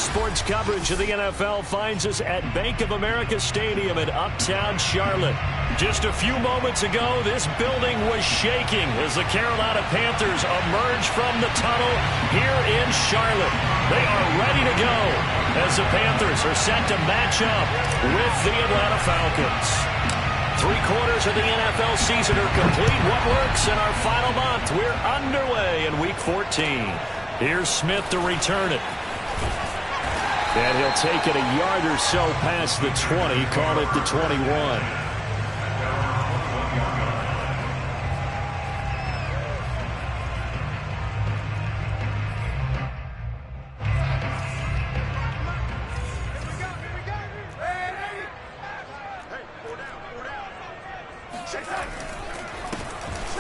sports coverage of the NFL finds us at Bank of America Stadium in Uptown Charlotte. Just a few moments ago, this building was shaking as the Carolina Panthers emerged from the tunnel here in Charlotte. They are ready to go as the Panthers are set to match up with the Atlanta Falcons. 3/4 of the NFL season are complete. What works in our final month? We're underway in Week 14. Here's Smith to return it. And he'll take it a yard or so past the 20, call it the 21.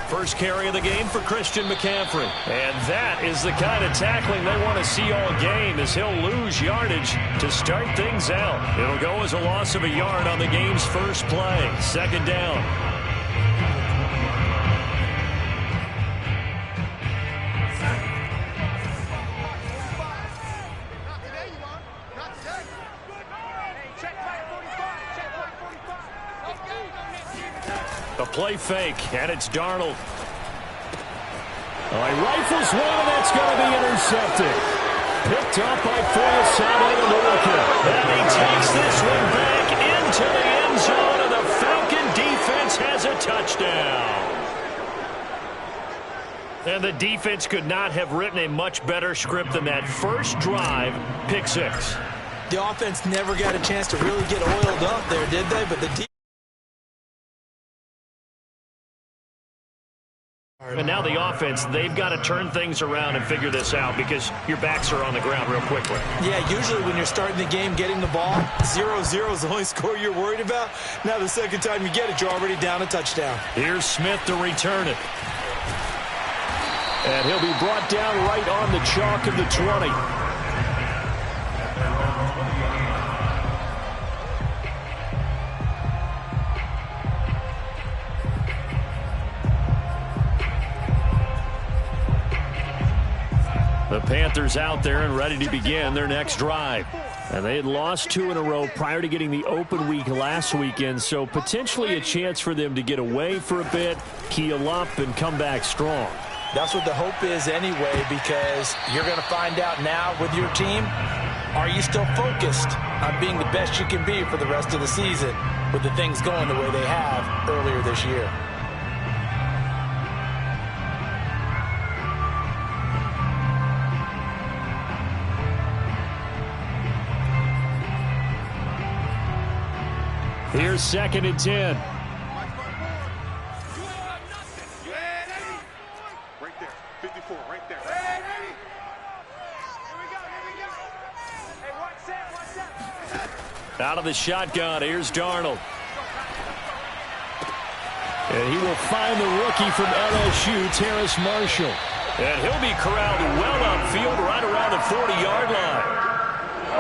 First carry of the game for Christian McCaffrey. And that is the kind of tackling they want to see all game, as he'll lose yardage to start things out. It'll go as a loss of a yard on the game's first play. Second down. A play fake, and it's Darnold. He rifles one, and that's going to be intercepted. Picked up by Forrest-Sano and Lurkin. And he takes this one back into the end zone, and the Falcon defense has a touchdown. And the defense could not have written a much better script than that first drive, pick six. The offense never got a chance to really get oiled up there, did they? But the defense. And now the offense, they've got to turn things around and figure this out because your backs are on the ground real quickly. Yeah, usually when you're starting the game, getting the ball, 0-0 is the only score you're worried about. Now the second time you get it, you're already down a touchdown. Here's Smith to return it. And he'll be brought down right on the chalk of the 20. The Panthers out there and ready to begin their next drive. And they had lost 2 in a row prior to getting the open week last weekend, so potentially a chance for them to get away for a bit, heal up, and come back strong. That's what the hope is anyway, because you're going to find out now with your team, are you still focused on being the best you can be for the rest of the season with the things going the way they have earlier this year? Here's 2nd and 10. Right there, 54, right there. Out of the shotgun, here's Darnold. And he will find the rookie from LSU, Terrace Marshall. And he'll be corralled well upfield right around the 40-yard line.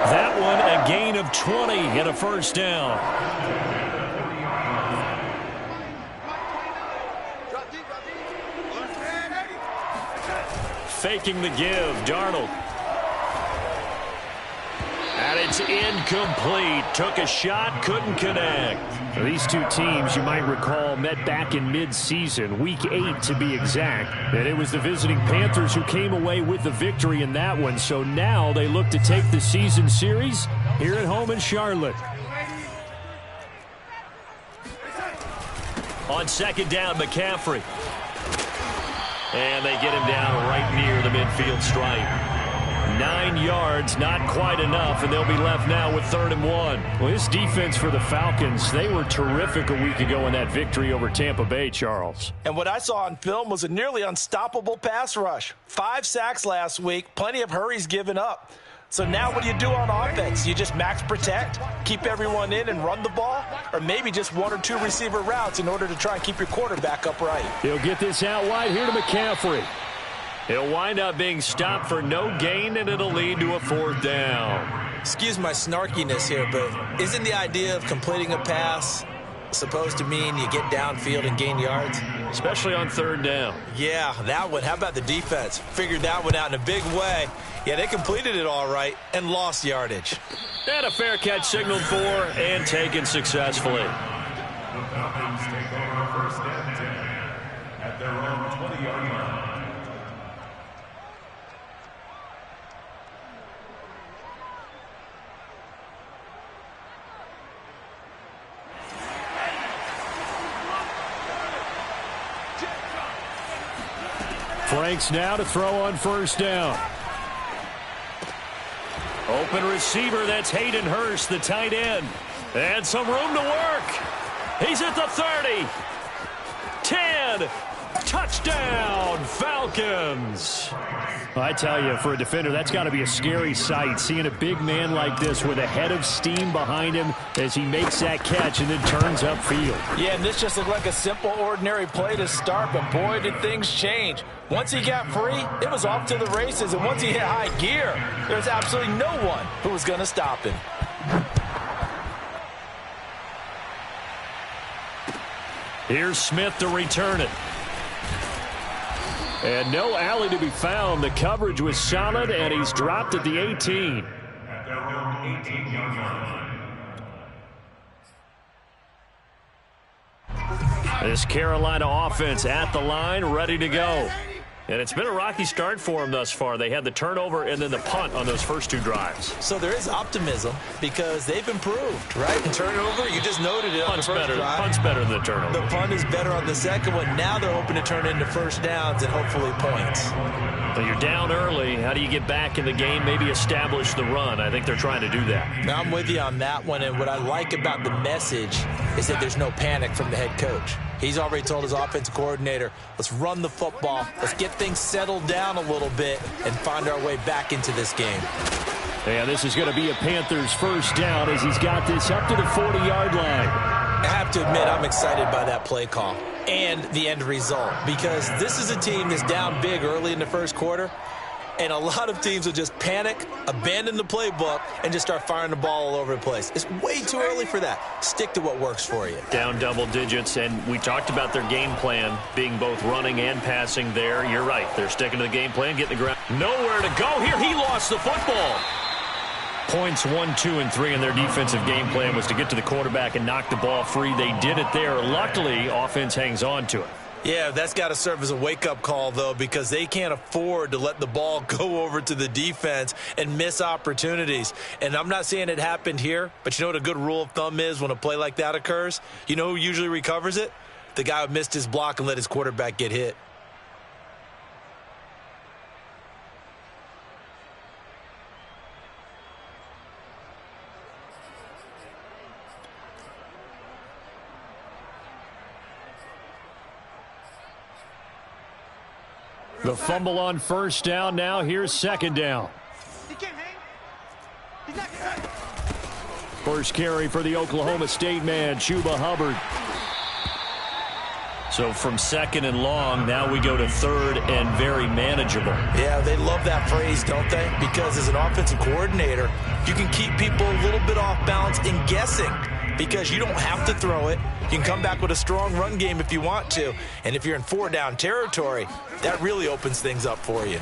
That one a gain of 20 and a first down. Faking the give, Darnold. And it's incomplete. Took a shot, couldn't connect. These two teams, you might recall, met back in mid-season, Week 8 to be exact. And it was the visiting Panthers who came away with the victory in that one. So now they look to take the season series here at home in Charlotte. On 2nd down, McCaffrey. And they get him down right near the midfield stripe. 9 yards, not quite enough, and they'll be left now with 3rd and 1. Well, this defense for the Falcons, they were terrific a week ago in that victory over Tampa Bay, Charles. And what I saw on film was a nearly unstoppable pass rush. 5 sacks last week, plenty of hurries given up. So now what do you do on offense? You just max protect, keep everyone in and run the ball, or maybe just 1 or 2 receiver routes in order to try and keep your quarterback upright. He'll get this out wide here to McCaffrey. He'll wind up being stopped for no gain, and it'll lead to a 4th down. Excuse my snarkiness here, but isn't the idea of completing a pass supposed to mean you get downfield and gain yards? Especially on 3rd down. Yeah, that one. How about the defense? Figured that one out in a big way. Yeah, they completed it all right and lost yardage. And a fair catch signaled for and taken successfully. The Falcons take over first and 10 at their own 20-yard line. Franks now to throw on first down. Open receiver, that's Hayden Hurst, the tight end. And some room to work. He's at the 30. 10. Touchdown, Falcons. I tell you, for a defender, that's got to be a scary sight, seeing a big man like this with a head of steam behind him as he makes that catch and then turns upfield. Yeah, and this just looked like a simple, ordinary play to start, but boy, did things change. Once he got free, it was off to the races, and once he hit high gear, there was absolutely no one who was going to stop him. Here's Smith to return it. And no alley to be found. The coverage was solid, and he's dropped at the 18. At their own 18-yard line. This Carolina offense at the line, ready to go. And it's been a rocky start for them thus far. They had the turnover and then the punt on those first two drives. So there is optimism because they've improved, right? And turnover, you just noted it on the first drive. Punt's better than the turnover. The punt is better on the second one. Now they're hoping to turn into first downs and hopefully points. But you're down early. How do you get back in the game, maybe establish the run? I think they're trying to do that. Now, I'm with you on that one, and what I like about the message is that there's no panic from the head coach. He's already told his offensive coordinator, let's run the football, let's get things settled down a little bit and find our way back into this game. And this is going to be a Panthers first down as he's got this up to the 40-yard line. I have to admit, I'm excited by that play call and the end result because this is a team that's down big early in the first quarter, and a lot of teams will just panic, abandon the playbook, and just start firing the ball all over the place. It's way too early for that. Stick to what works for you. Down double digits, and we talked about their game plan being both running and passing there. You're right. They're sticking to the game plan, getting the ground. Nowhere to go here. He lost the football. Points 1, 2, and 3 in their defensive game plan was to get to the quarterback and knock the ball free. They did it there. Luckily, offense hangs on to it. Yeah, that's got to serve as a wake-up call, though, because they can't afford to let the ball go over to the defense and miss opportunities. And I'm not saying it happened here, but you know what a good rule of thumb is when a play like that occurs? You know who usually recovers it? The guy who missed his block and let his quarterback get hit. The fumble on first down. Now here's second down. First carry for the Oklahoma State man, Chuba Hubbard. So from second and long, now we go to third and very manageable. Yeah, they love that phrase, don't they? Because as an offensive coordinator, you can keep people a little bit off balance and guessing because you don't have to throw it. You can come back with a strong run game if you want to. And if you're in 4-down territory, that really opens things up for you.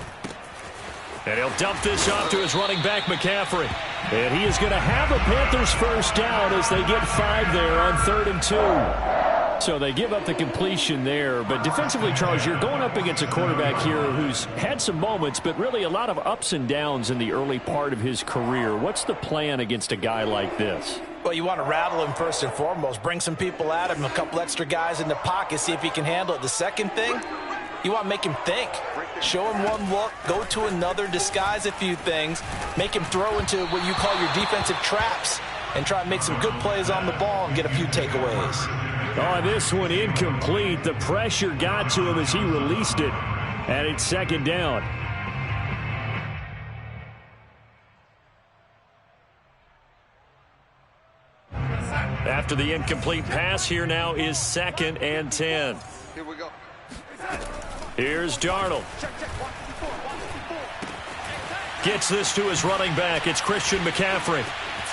And he'll dump this off to his running back, McCaffrey. And he is going to have a Panthers first down as they get 5 there on 3rd and 2. So they give up the completion there. But defensively, Charles, you're going up against a quarterback here who's had some moments, but really a lot of ups and downs in the early part of his career. What's the plan against a guy like this? Well, you want to rattle him first and foremost. Bring some people at him, a couple extra guys in the pocket, see if he can handle it. The second thing, you want to make him think. Show him one look, go to another, disguise a few things, make him throw into what you call your defensive traps, and try and make some good plays on the ball and get a few takeaways. Oh, this one incomplete. The pressure got to him as he released it, and it's second down. After the incomplete pass, here now is 2nd and 10. Here we go. Here's Darnold. Gets this to his running back. It's Christian McCaffrey.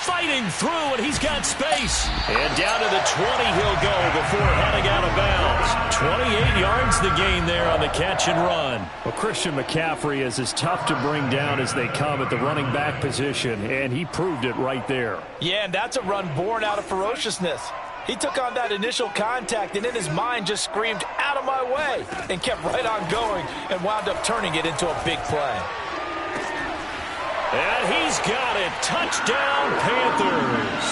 Fighting through, and he's got space. And down to the 20 he'll go before heading out of bounds. 28 yards the gain there on the catch and run. Well, Christian McCaffrey is as tough to bring down as they come at the running back position, and he proved it right there. Yeah, and that's a run born out of ferociousness. He took on that initial contact and in his mind just screamed, "Out of my way," and kept right on going and wound up turning it into a big play. And he's got it. Touchdown, Panthers.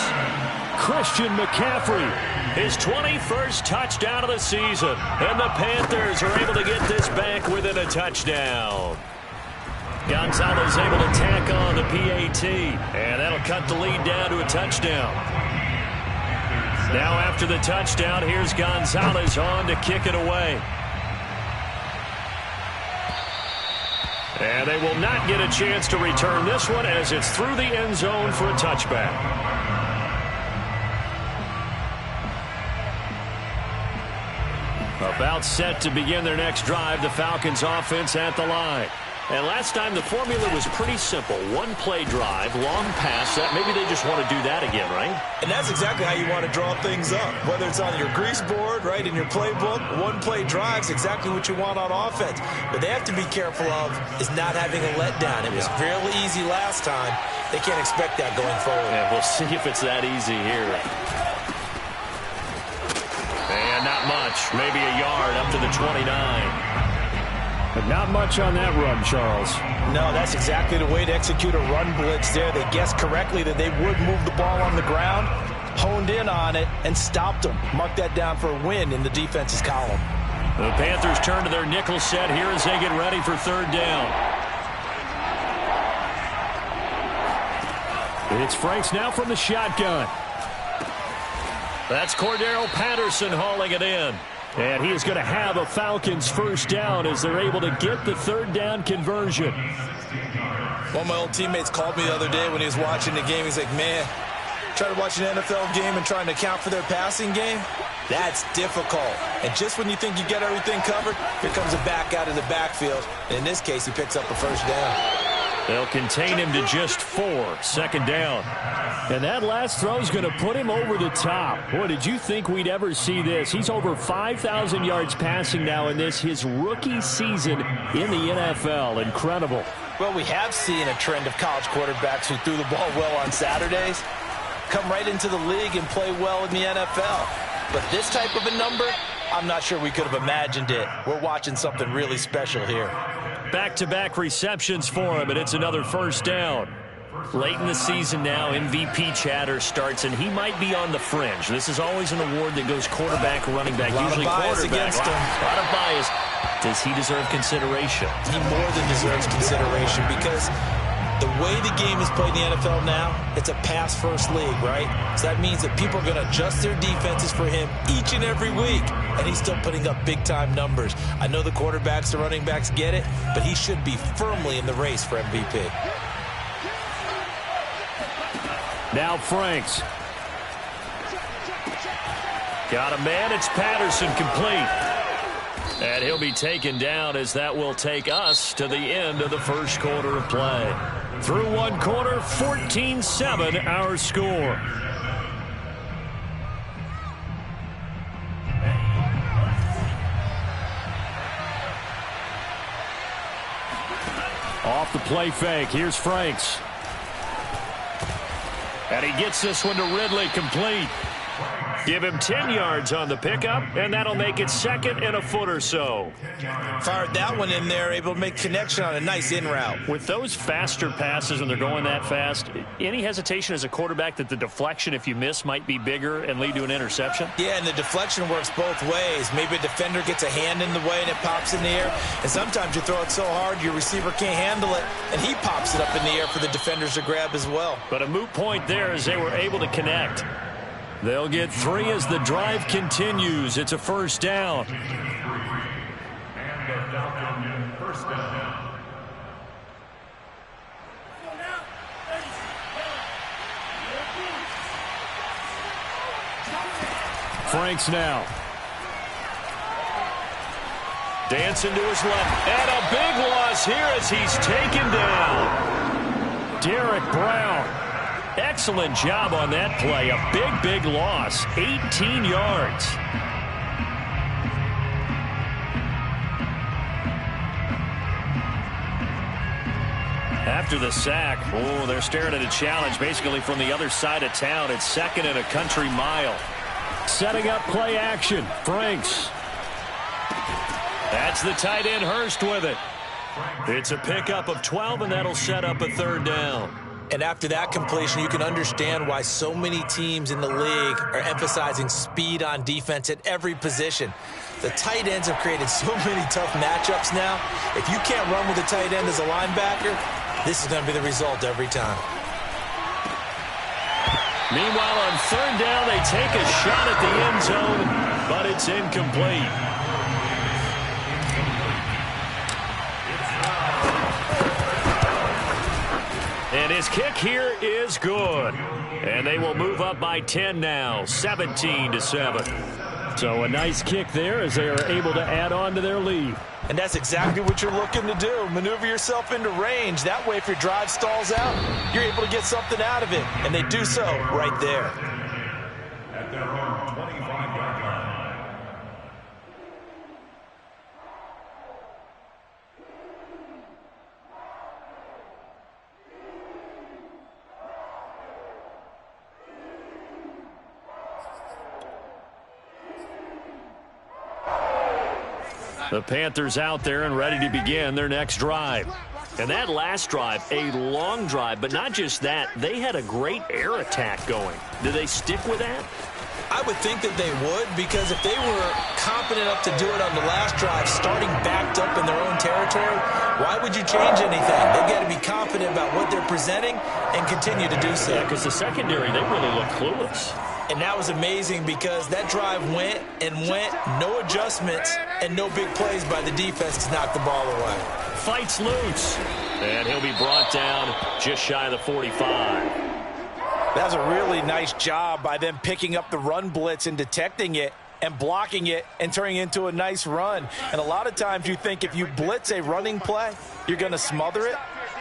Christian McCaffrey, his 21st touchdown of the season. And the Panthers are able to get this back within a touchdown. Gonzalez able to tack on the PAT. And that'll cut the lead down to a touchdown. Now after the touchdown, here's Gonzalez on to kick it away. And they will not get a chance to return this one as it's through the end zone for a touchback. About set to begin their next drive, the Falcons offense at the line. And last time the formula was pretty simple. One play drive, long pass. Maybe they just want to do that again, right? And that's exactly how you want to draw things up. Whether it's on your grease board, right, in your playbook, one play drive's exactly what you want on offense. But they have to be careful of is not having a letdown. It was fairly easy last time. They can't expect that going forward. Yeah, we'll see if it's that easy here. And not much. Maybe a yard up to the 29. But not much on that run, Charles. No, that's exactly the way to execute a run blitz there. They guessed correctly that they would move the ball on the ground, honed in on it, and stopped them. Mark that down for a win in the defense's column. The Panthers turn to their nickel set here as they get ready for third down. It's Franks now from the shotgun. That's Cordero Patterson hauling it in. And he is going to have a Falcons first down as they're able to get the third down conversion. One of my old teammates called me the other day when he was watching the game. He's like, man, trying to watch an NFL game and trying to account for their passing game? That's difficult. And just when you think you get everything covered, here comes a back out of the backfield. And in this case, he picks up a first down. They'll contain him to just 4. Second down. And that last throw is going to put him over the top. Boy, did you think we'd ever see this? He's over 5,000 yards passing now in this, his rookie season in the NFL. Incredible. Well, we have seen a trend of college quarterbacks who threw the ball well on Saturdays come right into the league and play well in the NFL. But this type of a number, I'm not sure we could have imagined it. We're watching something really special here. Back-to-back receptions for him, and it's another first down. Late in the season now, MVP chatter starts, and he might be on the fringe. This is always an award that goes quarterback, running back, usually quarterback. A lot of bias. Does he deserve consideration? He more than deserves consideration because the way the game is played in the NFL now, it's a pass-first league, right? So that means that people are going to adjust their defenses for him each and every week, and he's still putting up big-time numbers. I know the quarterbacks, the running backs get it, but he should be firmly in the race for MVP. Now Franks. Got a man. It's Patterson, complete. And he'll be taken down as that will take us to the end of the first quarter of play. Through one quarter, 14-7 our score. Off the play fake. Here's Franks. And he gets this one to Ridley, complete. Give him 10 yards on the pickup, and that'll make it second and a foot or so. Fired that one in there, able to make connection on a nice in route. With those faster passes, when they're going that fast, any hesitation as a quarterback that the deflection, if you miss, might be bigger and lead to an interception? Yeah, and the deflection works both ways. Maybe a defender gets a hand in the way and it pops in the air. And sometimes you throw it so hard your receiver can't handle it, and he pops it up in the air for the defenders to grab as well. But a moot point there as they were able to connect. They'll get 3 as the drive continues. It's a first down. And the Falcons first down. Franks now. Dancing to his left. And a big loss here as he's taken down. Derek Brown. Excellent job on that play. A big loss. 18 yards. After the sack, they're staring at a challenge basically from the other side of town. It's 2nd and a country mile. Setting up play action. Franks. That's the tight end Hurst with it. It's a pickup of 12, and that'll set up a 3rd down. And after that completion, you can understand why so many teams in the league are emphasizing speed on defense at every position. The tight ends have created so many tough matchups now. If you can't run with a tight end as a linebacker, this is going to be the result every time. Meanwhile, on 3rd down, they take a shot at the end zone, but it's incomplete. And his kick here is good. And they will move up by 10 now, 17-7. So a nice kick there as they are able to add on to their lead. And that's exactly what you're looking to do. Maneuver yourself into range. That way, if your drive stalls out, you're able to get something out of it. And they do so right there. At their own 25-yard line. The Panthers out there and ready to begin their next drive. And that last drive, a long drive, but not just that, they had a great air attack going. Do they stick with that? I would think that they would, because if they were confident enough to do it on the last drive, starting backed up in their own territory, why would you change anything? They've got to be confident about what they're presenting and continue to do so. Yeah, because the secondary, they really look clueless. And that was amazing because that drive went and went, no adjustments, and no big plays by the defense to knock the ball away. Fights loose, and he'll be brought down just shy of the 45. That's a really nice job by them picking up the run blitz and detecting it and blocking it and turning it into a nice run. And a lot of times you think if you blitz a running play, you're going to smother it.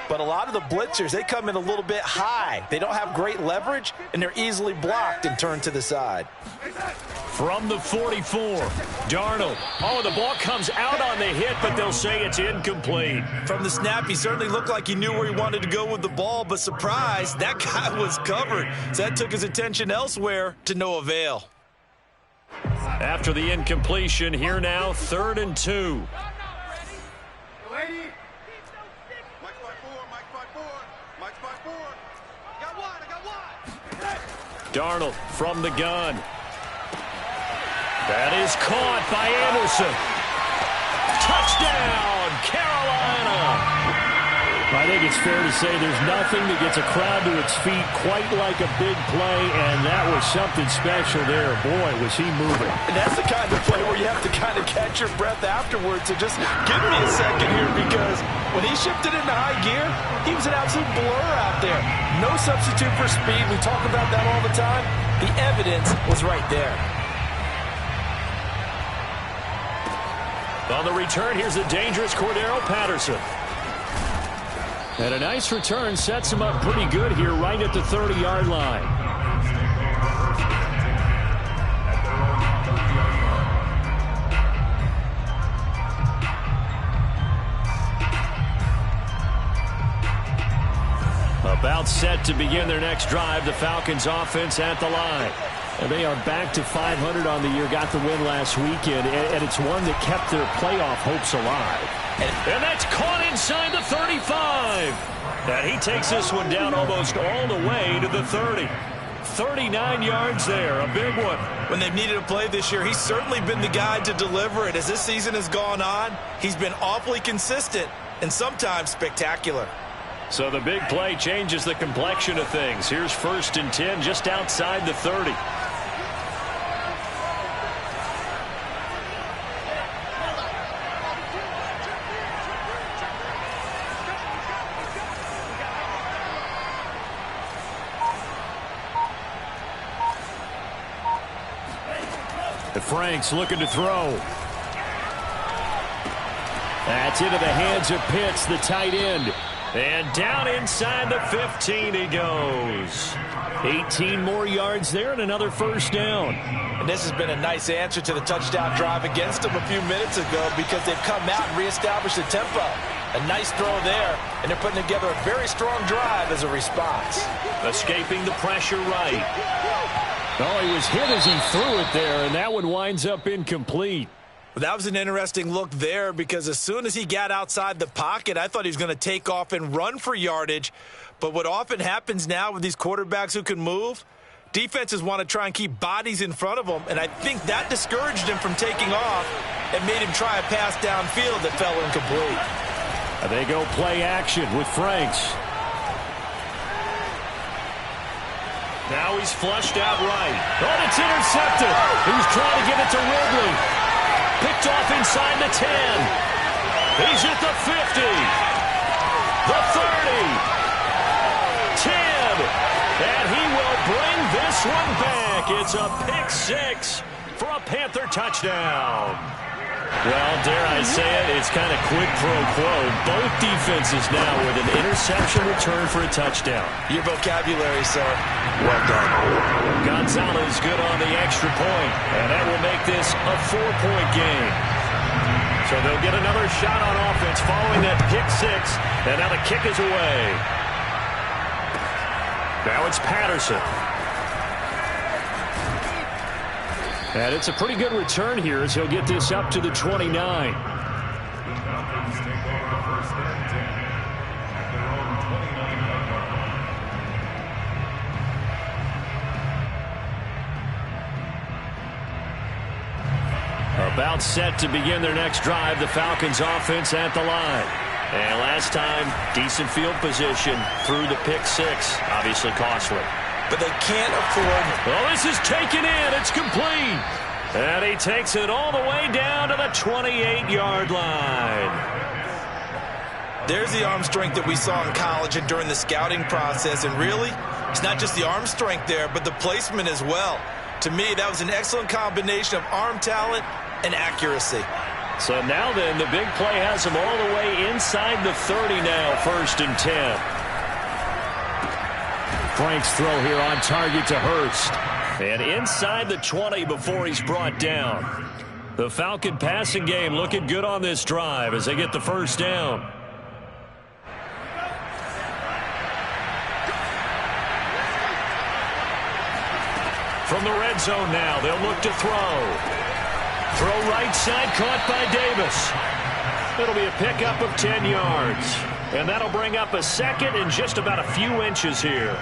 But a lot of the blitzers, they come in a little bit high. They don't have great leverage, and they're easily blocked and turned to the side. From the 44, Darnold. Oh, the ball comes out on the hit, but they'll say it's incomplete. From the snap, he certainly looked like he knew where he wanted to go with the ball, but surprise, that guy was covered. So that took his attention elsewhere to no avail. After the incompletion, here now, 3rd and 2. Darnold from the gun. That is caught by Anderson. Touchdown, Carolina. I think it's fair to say there's nothing that gets a crowd to its feet quite like a big play, and that was something special there. Boy, was he moving. And that's the kind of play where you have to kind of catch your breath afterwards. So just give me a second here, because when he shifted into high gear, he was an absolute blur out there. No substitute for speed. We talk about that all the time. The evidence was right there. On the return, here's the dangerous Cordero Patterson. And a nice return sets him up pretty good here right at the 30-yard line. About set to begin their next drive, the Falcons offense at the line. And they are back to 500 on the year, got the win last weekend, and it's one that kept their playoff hopes alive. And that's caught inside the 35. And he takes this one down almost all the way to the 30. 39 yards there, a big one. When they've needed a play this year, he's certainly been the guy to deliver it. As this season has gone on, he's been awfully consistent and sometimes spectacular. So the big play changes the complexion of things. Here's 1st and 10 just outside the 30. Franks looking to throw. That's into the hands of Pitts, the tight end. And down inside the 15 he goes. 18 more yards there and another first down. And this has been a nice answer to the touchdown drive against them a few minutes ago because they've come out and reestablished the tempo. A nice throw there, and they're putting together a very strong drive as a response. Escaping the pressure right. Oh, he was hit as he threw it there, and that one winds up incomplete. That was an interesting look there because as soon as he got outside the pocket, I thought he was going to take off and run for yardage. But what often happens now with these quarterbacks who can move, defenses want to try and keep bodies in front of them, and I think that discouraged him from taking off and made him try a pass downfield that fell incomplete. They go play action with Franks. Now he's flushed out right. Oh, it's intercepted. He's trying to give it to Ridley. Picked off inside the 10. He's at the 50. The 30. 10. And he will bring this one back. It's a pick six for a Panther touchdown. Well, dare I say it, it's kind of quid pro quo. Both defenses now with an interception return for a touchdown. Your vocabulary, sir. Well done. Gonzalez good on the extra point, and that will make this a 4-point game. So they'll get another shot on offense following that pick six, and now the kick is away. Now it's Patterson. And it's a pretty good return here as he'll get this up to the 29. About set to begin their next drive, the Falcons offense at the line. And last time, decent field position through the pick six, obviously costly. But they can't afford. Well, this is taken in. It's complete. And he takes it all the way down to the 28-yard line. There's the arm strength that we saw in college and during the scouting process. And really, it's not just the arm strength there, but the placement as well. To me, that was an excellent combination of arm talent and accuracy. So now then, the big play has him all the way inside the 30 now, 1st and 10. Frank's throw here on target to Hurst. And inside the 20 before he's brought down. The Falcon passing game looking good on this drive as they get the first down. From the red zone now, they'll look to throw. Throw right side, caught by Davis. It'll be a pickup of 10 yards. And that'll bring up a second and just about a few inches here.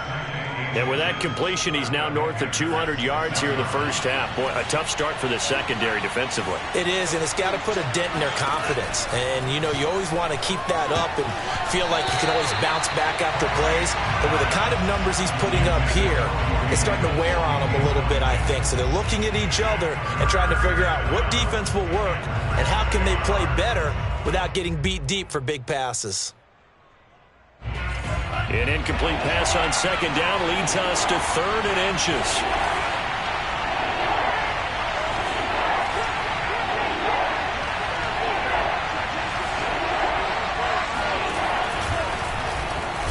And with that completion, he's now north of 200 yards here in the first half. Boy, a tough start for the secondary defensively. It is, and it's got to put a dent in their confidence. And, you know, you always want to keep that up and feel like you can always bounce back after plays. But with the kind of numbers he's putting up here, it's starting to wear on them a little bit, I think. So they're looking at each other and trying to figure out what defense will work and how can they play better without getting beat deep for big passes. An incomplete pass on second down leads us to 3rd and inches.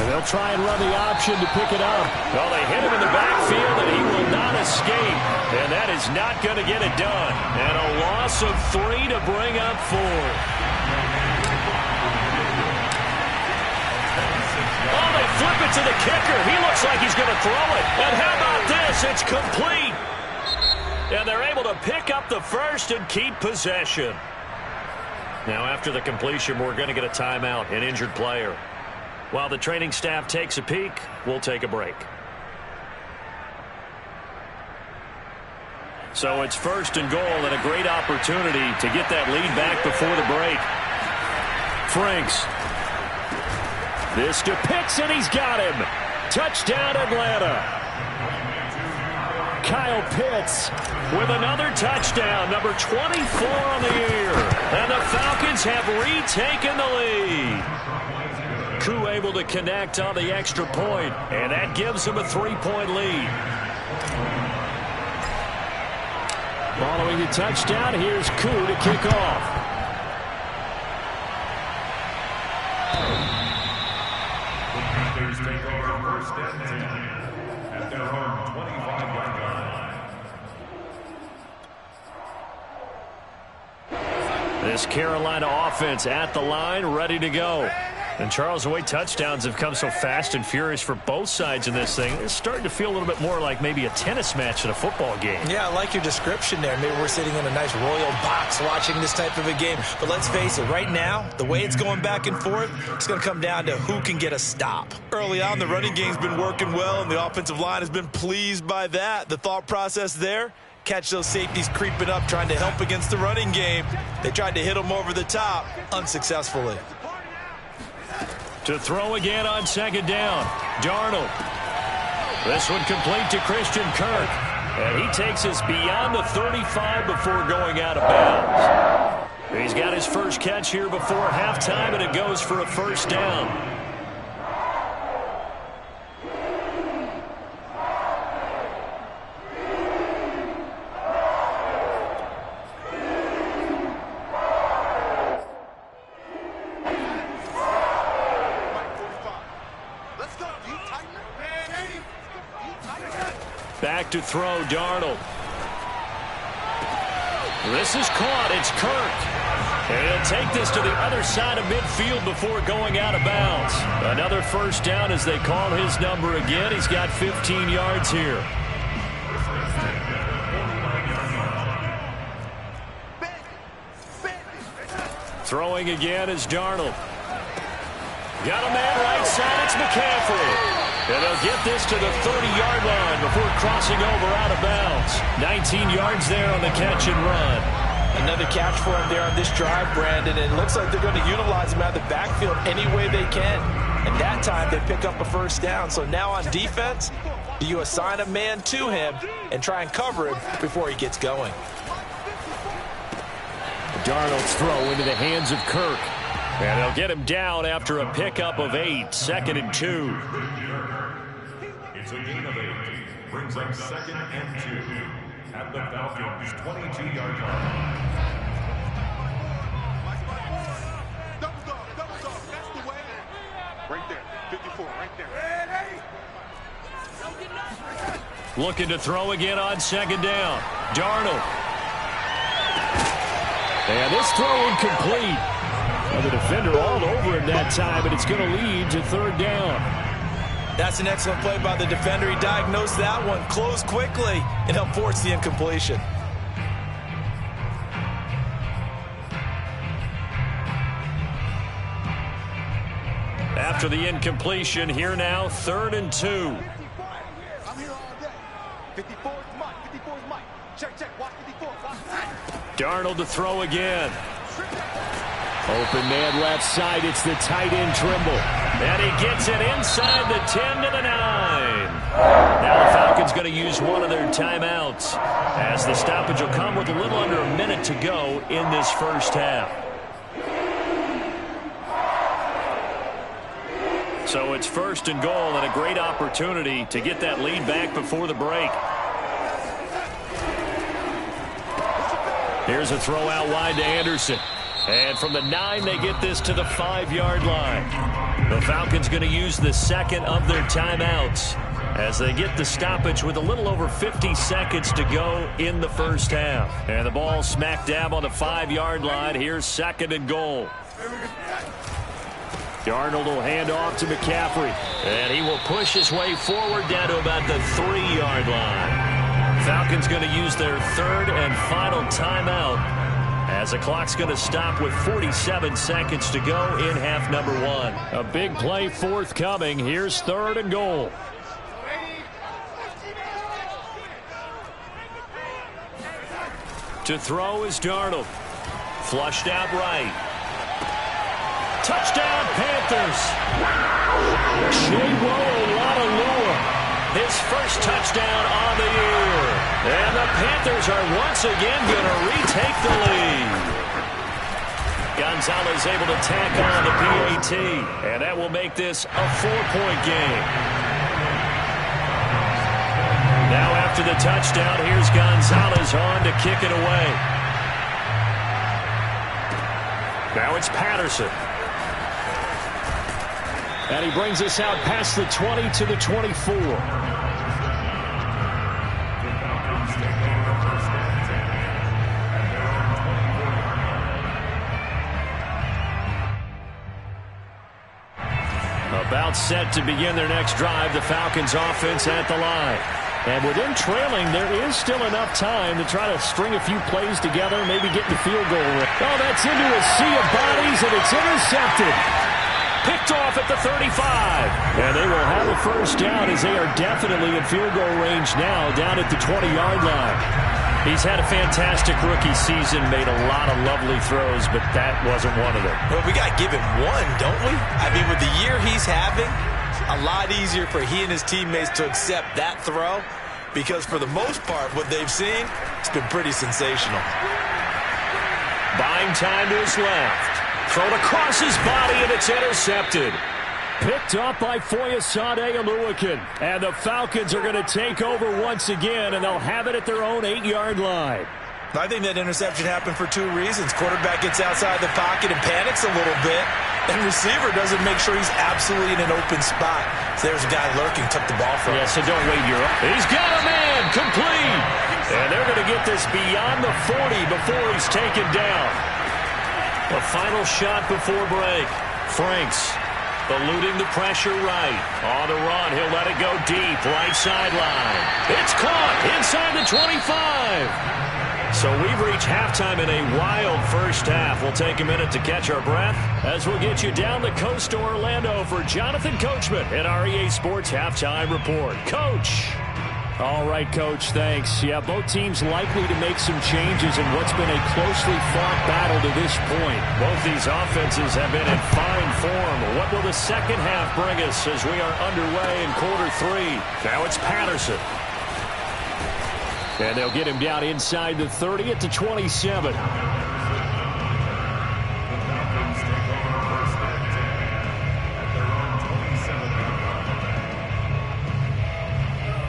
And they'll try and run the option to pick it up. Well, they hit him in the backfield, and he will not escape. And that is not going to get it done. And a loss of 3 to bring up 4. Oh, they flip it to the kicker. He looks like he's going to throw it. And how about this? It's complete. And they're able to pick up the first and keep possession. Now, after the completion, we're going to get a timeout, an injured player. While the training staff takes a peek, we'll take a break. So it's 1st and goal and a great opportunity to get that lead back before the break. Franks. This to Pitts, and he's got him. Touchdown, Atlanta. Kyle Pitts with another touchdown, number 24 on the year. And the Falcons have retaken the lead. Koo able to connect on the extra point, and that gives him a 3-point lead. Following the touchdown, here's Koo to kick off. first and 10 at their own 25-yard line. This Carolina offense at the line, ready to go. And Charles, the way touchdowns have come so fast and furious for both sides in this thing, it's starting to feel a little bit more like maybe a tennis match in a football game. Yeah, I like your description there. Maybe we're sitting in a nice royal box watching this type of a game. But let's face it, right now, the way it's going back and forth, it's going to come down to who can get a stop. Early on, the running game's been working well, and the offensive line has been pleased by that. The thought process there, catch those safeties creeping up, trying to help against the running game. They tried to hit them over the top, unsuccessfully. To throw again on second down. Darnold. This one complete to Christian Kirk. And he takes us beyond the 35 before going out of bounds. He's got his first catch here before halftime, and it goes for a first down. Back to throw, Darnold. This is caught. It's Kirk. And he'll take this to the other side of midfield before going out of bounds. Another first down as they call his number again. He's got 15 yards here. Throwing again is Darnold. Got a man right side. It's McCaffrey. And they'll get this to the 30-yard line before crossing over out of bounds. 19 yards there on the catch and run. Another catch for him there on this drive, Brandon. And it looks like they're going to utilize him out of the backfield any way they can. And that time they pick up a first down. So now on defense, you assign a man to him and try and cover him before he gets going. Darnold's throw into the hands of Kirk. And they'll get him down after a pickup of 8. 2nd and 2. It's a gain of 8. Brings up 2nd and 2 at the Falcons' 22-yard line. Double dog, that's the way. Right there, 54, right there. Looking to throw again on second down. Darnold. And this throw incomplete. Well, the defender all over him that time, but it's going to lead to third down. That's an excellent play by the defender. He diagnosed that one, closed quickly, and helped force the incompletion. After the incompletion, here now, 3rd and 2. I'm here all day. 54 is Mike, 54 is Mike. Check, watch 54. Darnold to throw again. Open man left side. It's the tight end Trimble. And he gets it inside the 10 to the 9. Now the Falcons going to use one of their timeouts as the stoppage will come with a little under a minute to go in this first half. So it's 1st and goal and a great opportunity to get that lead back before the break. Here's a throw out wide to Anderson. And from the 9, they get this to the 5-yard line. The Falcons going to use the 2nd of their timeouts as they get the stoppage with a little over 50 seconds to go in the first half. And the ball smack dab on the 5-yard line. Here's 2nd and goal. Darnold will hand off to McCaffrey. And he will push his way forward down to about the 3-yard line. Falcons going to use their 3rd and final timeout as the clock's going to stop with 47 seconds to go in half number 1. A big play forthcoming. Here's 3rd and goal. To throw is Darnold. Flushed out right. Touchdown, Panthers. His first touchdown on the year. And the Panthers are once again going to retake the lead. Gonzalez able to tack on the PAT. And that will make this a 4-point game. Now after the touchdown, here's Gonzalez on to kick it away. Now it's Patterson. And he brings us out past the 20 to the 24. About set to begin their next drive, the Falcons offense at the line. And with them trailing, there is still enough time to try to string a few plays together, maybe get the field goal. Oh, that's into a sea of bodies, and it's intercepted. Picked off at the 35. And they will have a first down as they are definitely in field goal range now, down at the 20-yard line. He's had a fantastic rookie season, made a lot of lovely throws, but that wasn't one of them. Well, we got to give him one, don't we? I mean, with the year he's having, a lot easier for he and his teammates to accept that throw because for the most part, what they've seen, it's been pretty sensational. Buying time to his left. Thrown across his body, and it's intercepted. Picked up by Foyesade Oluwakin. And the Falcons are going to take over once again, and they'll have it at their own 8-yard line. I think that interception happened for two reasons. Quarterback gets outside the pocket and panics a little bit, and receiver doesn't make sure he's absolutely in an open spot. So there's a guy lurking, took the ball from him. Yeah, so don't wait your up. He's got a man, complete. And they're going to get this beyond the 40 before he's taken down. The final shot before break. Franks eluding the pressure right. On the run, he'll let it go deep. Right sideline. It's caught inside the 25. So we've reached halftime in a wild first half. We'll take a minute to catch our breath as we'll get you down the coast to Orlando for Jonathan Coachman at our EA Sports Halftime Report. Coach. All right, Coach, thanks. Yeah, both teams likely to make some changes in what's been a closely fought battle to this point. Both these offenses have been in fine form. What will the second half bring us as we are underway in quarter three? Now it's Patterson. And they'll get him down inside the 30 at the 27.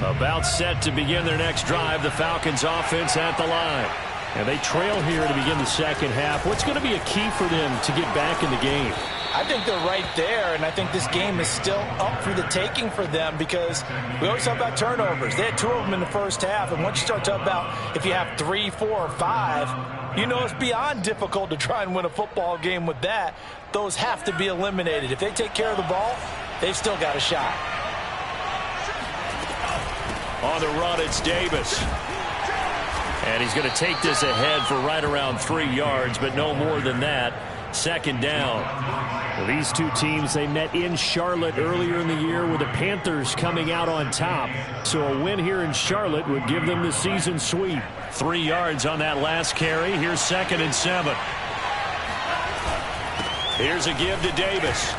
About set to begin their next drive, the Falcons offense at the line. And they trail here to begin the second half. What's going to be a key for them to get back in the game? I think they're right there, and I think this game is still up for the taking for them because we always talk about turnovers. They had 2 of them in the first half, and once you start talking about if you have 3, 4, or 5, you know it's beyond difficult to try and win a football game with that. Those have to be eliminated. If they take care of the ball, they've still got a shot. On the run, it's Davis. And he's going to take this ahead for right around 3 yards, but no more than that. Second down. Well, these two teams, they met in Charlotte earlier in the year with the Panthers coming out on top. So a win here in Charlotte would give them the season sweep. 3 yards on that last carry. Here's 2nd and 7. Here's a give to Davis.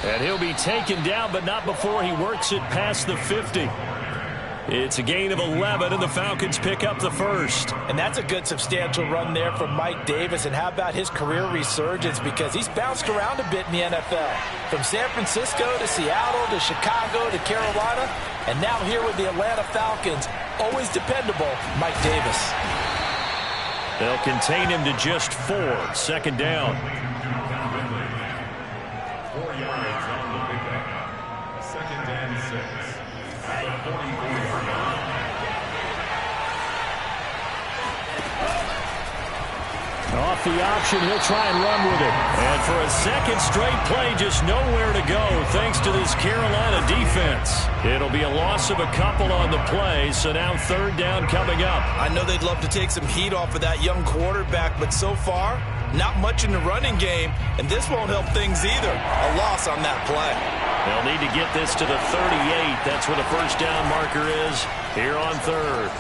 And he'll be taken down, but not before he works it past the 50. It's a gain of 11, and the Falcons pick up the first. And that's a good substantial run there from Mike Davis. And how about his career resurgence? Because he's bounced around a bit in the NFL. From San Francisco to Seattle to Chicago to Carolina. And now here with the Atlanta Falcons, always dependable, Mike Davis. They'll contain him to just 4. 2nd down. 4 yards on the pickup. 2nd and 6. At the 44-yard line. Off the option, he'll try and run with it. And for a second straight play, just nowhere to go thanks to this Carolina defense. It'll be a loss of a couple on the play, so now 3rd down coming up. I know they'd love to take some heat off of that young quarterback, but so far, not much in the running game, and this won't help things either. A loss on that play. They'll need to get this to the 38. That's where the first down marker is here on 3rd.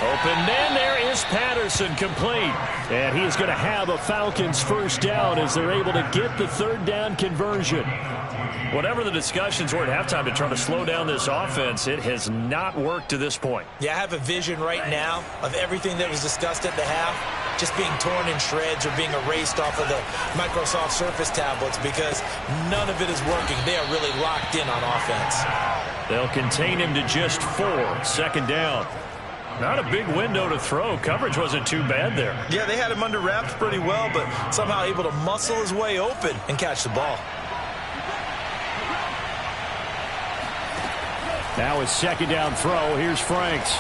Open man, there is Patterson, complete. And he is going to have a Falcons first down as they're able to get the 3rd down conversion. Whatever the discussions were at halftime to try to slow down this offense, it has not worked to this point. Yeah, I have a vision right now of everything that was discussed at the half just being torn in shreds or being erased off of the Microsoft Surface tablets because none of it is working. They are really locked in on offense. They'll contain him to just 4. 2nd down. Not a big window to throw. Coverage wasn't too bad there. Yeah, they had him under wraps pretty well, but somehow able to muscle his way open and catch the ball. Now his second down throw. Here's Franks.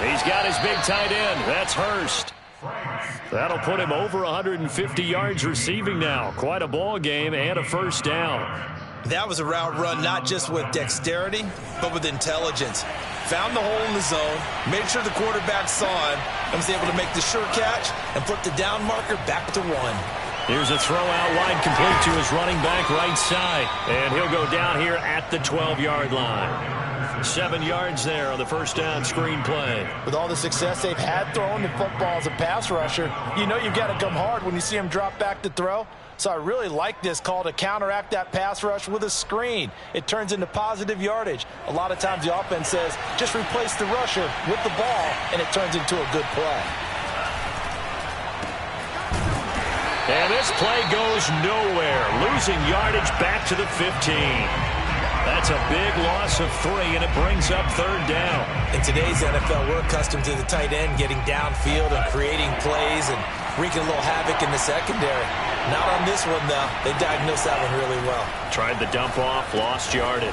He's got his big tight end. That's Hurst. That'll put him over 150 yards receiving now. Quite a ball game and a first down. That was a route run not just with dexterity, but with intelligence. Found the hole in the zone, made sure the quarterback saw him, and was able to make the sure catch and flip the down marker back to 1. Here's a throw out wide, complete to his running back right side. And he'll go down here at the 12-yard line. 7 yards there on the first down screen play. With all the success they've had throwing the football as a pass rusher, you know you've got to come hard when you see him drop back to throw. So I really like this call to counteract that pass rush with a screen. It turns into positive yardage. A lot of times the offense says, just replace the rusher with the ball, and it turns into a good play. And this play goes nowhere. Losing yardage back to the 15. That's a big loss of 3, and it brings up third down. In today's NFL, we're accustomed to the tight end getting downfield and creating plays and wreaking a little havoc in the secondary. Not on this one, though. They diagnosed that one really well. Tried the dump off, lost yardage.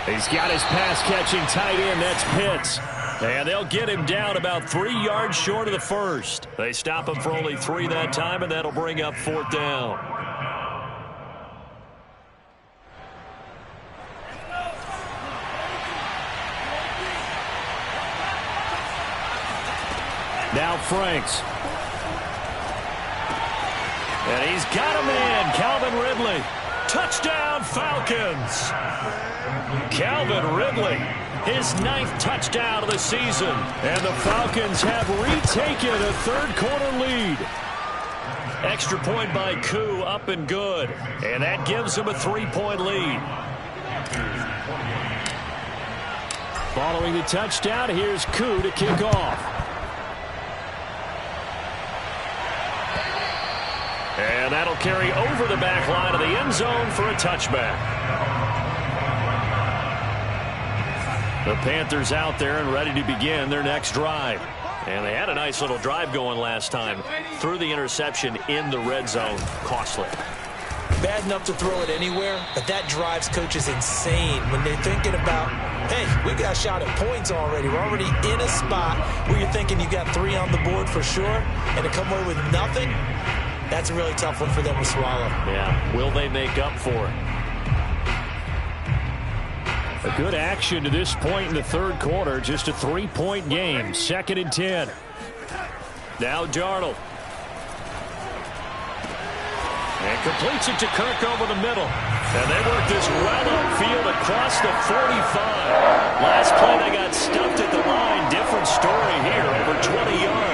He's got his pass-catching tight end. That's Pitts. And they'll get him down about 3 yards short of the first. They stop him for only 3 that time, and that'll bring up fourth down. Now Franks. And he's got a man, Calvin Ridley. Touchdown, Falcons. Calvin Ridley, his 9th touchdown of the season. And the Falcons have retaken a third-quarter lead. Extra point by Koo, up and good. And that gives them a 3-point lead. Following the touchdown, here's Koo to kick off. And that'll carry over the back line of the end zone for a touchback. The Panthers out there and ready to begin their next drive. And they had a nice little drive going last time. Threw the interception in the red zone. Costly. Bad enough to throw it anywhere, but that drives coaches insane when they're thinking about, hey, we got a shot at points already. We're already in a spot where you're thinking you got 3 on the board for sure, and to come away with nothing, that's a really tough one for them to swallow. Yeah, will they make up for it? A good action to this point in the third quarter. Just a 3-point game. 2nd and 10. Now Darnold. And completes it to Kirk over the middle. And they work this well upfield across the 45. Last play they got stuffed at the line. Different story here, over 20 yards.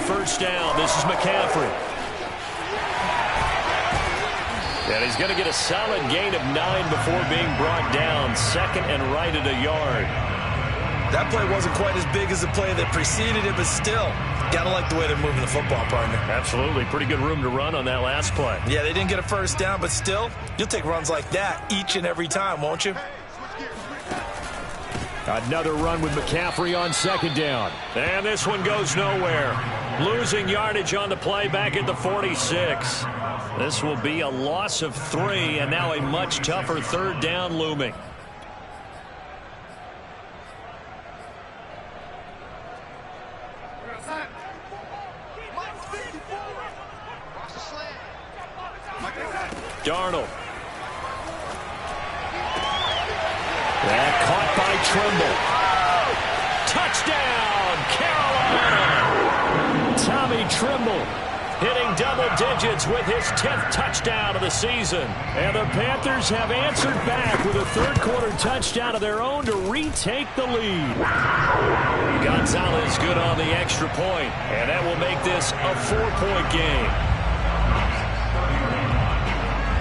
First down, this is McCaffrey. And he's going to get a solid gain of 9 before being brought down. 2nd and right at a yard. That play wasn't quite as big as the play that preceded it, but still, got to like the way they're moving the football, partner. Absolutely. Pretty good room to run on that last play. Yeah, they didn't get a first down, but still, you'll take runs like that each and every time, won't you? Another run with McCaffrey on 2nd down. And this one goes nowhere. Losing yardage on the play back at the 46. This will be a loss of 3, and now a much tougher third down looming. Darnold. That caught by Trimble. Touchdown, Carolina! Tommy Trimble hitting double digits with his 10th touchdown of the season. And the Panthers have answered back with a third-quarter touchdown of their own to retake the lead. Gonzalez good on the extra point, and that will make this a 4-point game.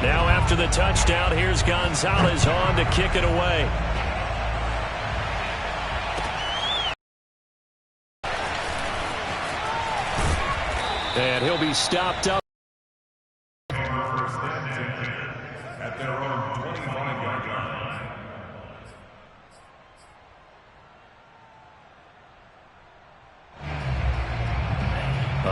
Now after the touchdown, here's Gonzalez on to kick it away. And he'll be stopped up. At their own 25-yard line.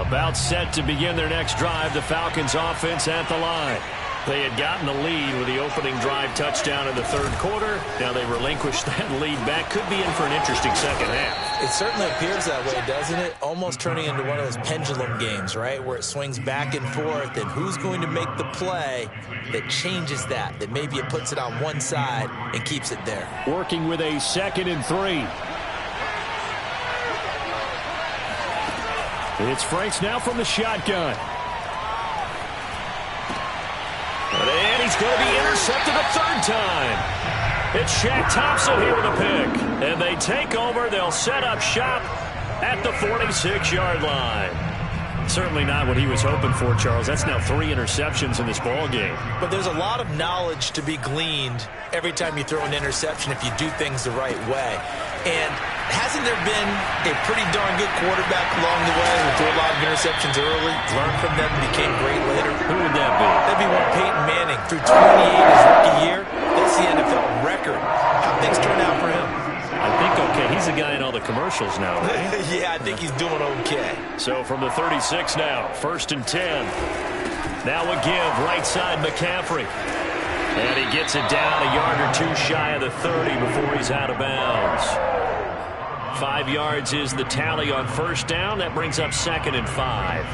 About set to begin their next drive, the Falcons offense at the line. They had gotten the lead with the opening drive touchdown in the third quarter. Now they relinquished that lead back. Could be in for an interesting second half. It certainly appears that way, doesn't it? Almost turning into one of those pendulum games, right, where it swings back and forth, and who's going to make the play that changes that maybe it puts it on one side and keeps it there. Working with a 2nd and 3. It's Franks now from the shotgun. And he's going to be intercepted a third time. It's Shaq Thompson here with a pick. And they take over. They'll set up shop at the 46-yard line. Certainly not what he was hoping for, Charles. That's now 3 interceptions in this ball game. But there's a lot of knowledge to be gleaned every time you throw an interception if you do things the right way. And hasn't there been a pretty darn good quarterback along the way who threw a lot of interceptions early, learned from them, and became great later? Who would that be? That'd be one Peyton Manning. Through 28 his rookie year, that's the NFL record. How things turn out for him? I think okay. He's the guy in all the commercials now, right? Yeah, I think he's doing okay. So from the 36 now, 1st and 10. Now a give, right side McCaffrey. And he gets it down a yard or 2 shy of the 30 before he's out of bounds. 5 yards is the tally on 1st down. That brings up 2nd and 5.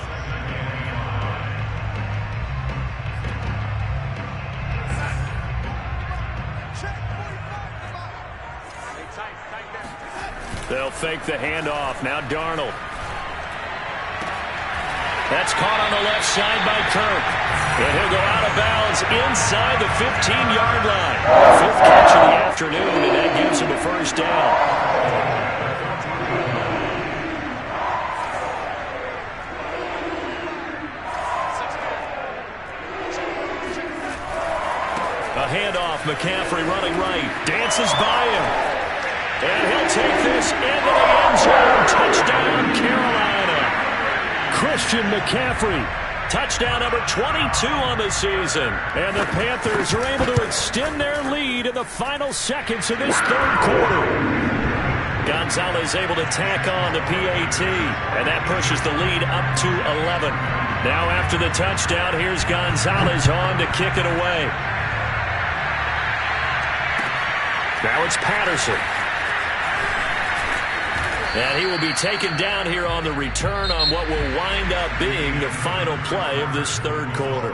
They'll fake the handoff. Now Darnold. That's caught on the left side by Kirk. And he'll go out of bounds inside the 15-yard line. 5th catch of the afternoon, and that gives him a 1st down. A handoff. McCaffrey running right. Dances by him. And he'll take this into the end zone. Touchdown, Carolina. Christian McCaffrey. Touchdown number 22 on the season. And the Panthers are able to extend their lead in the final seconds of this third quarter. Gonzalez able to tack on the PAT. And that pushes the lead up to 11. Now after the touchdown, here's Gonzalez on to kick it away. Now it's Patterson. And he will be taken down here on the return on what will wind up being the final play of this third quarter.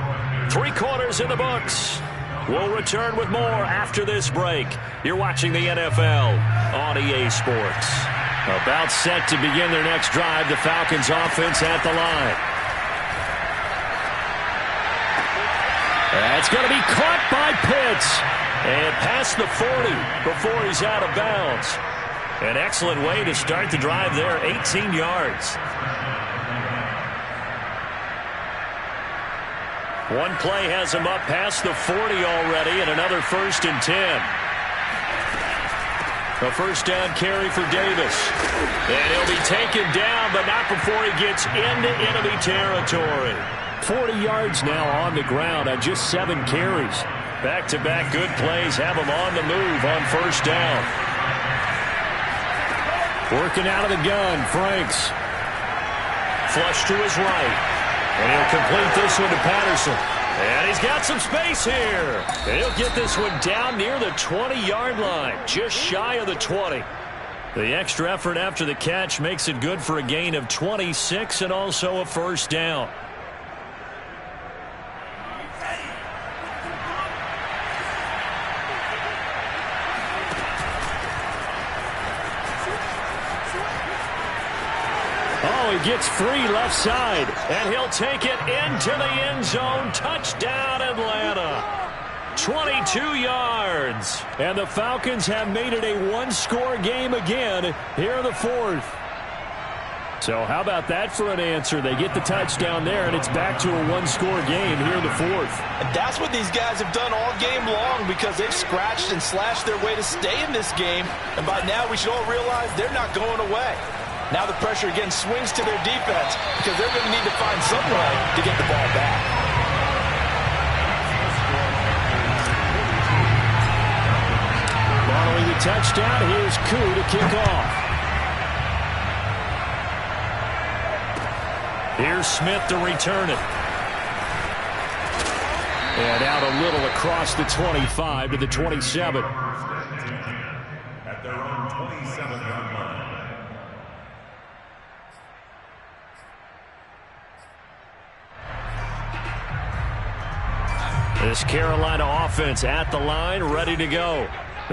3 quarters in the books. We'll return with more after this break. You're watching the NFL on EA Sports. About set to begin their next drive, the Falcons offense at the line. That's going to be caught by Pitts. And past the 40 before he's out of bounds. An excellent way to start the drive there, 18 yards. One play has him up past the 40 already, and another 1st and 10. A 1st down carry for Davis. And he'll be taken down, but not before he gets into enemy territory. 40 yards now on the ground on just 7 carries. Back-to-back good plays have him on the move on 1st down. Working out of the gun, Franks. Flush to his right. And he'll complete this one to Patterson. And he's got some space here. And he'll get this one down near the 20-yard line, just shy of the 20. The extra effort after the catch makes it good for a gain of 26 and also a 1st down. He gets free left side, and he'll take it into the end zone. Touchdown, Atlanta. 22 yards. And the Falcons have made it a 1-score game again here in the 4th. So how about that for an answer? They get the touchdown there, and it's back to a 1-score game here in the 4th. And that's what these guys have done all game long because they've scratched and slashed their way to stay in this game. And by now we should all realize they're not going away. Now the pressure again swings to their defense because they're going to need to find some way to get the ball back. Following the touchdown, here's Koo to kick off. Here's Smith to return it. And out a little across the 25 to the 27. At their own 27-yard line. This Carolina offense at the line, ready to go.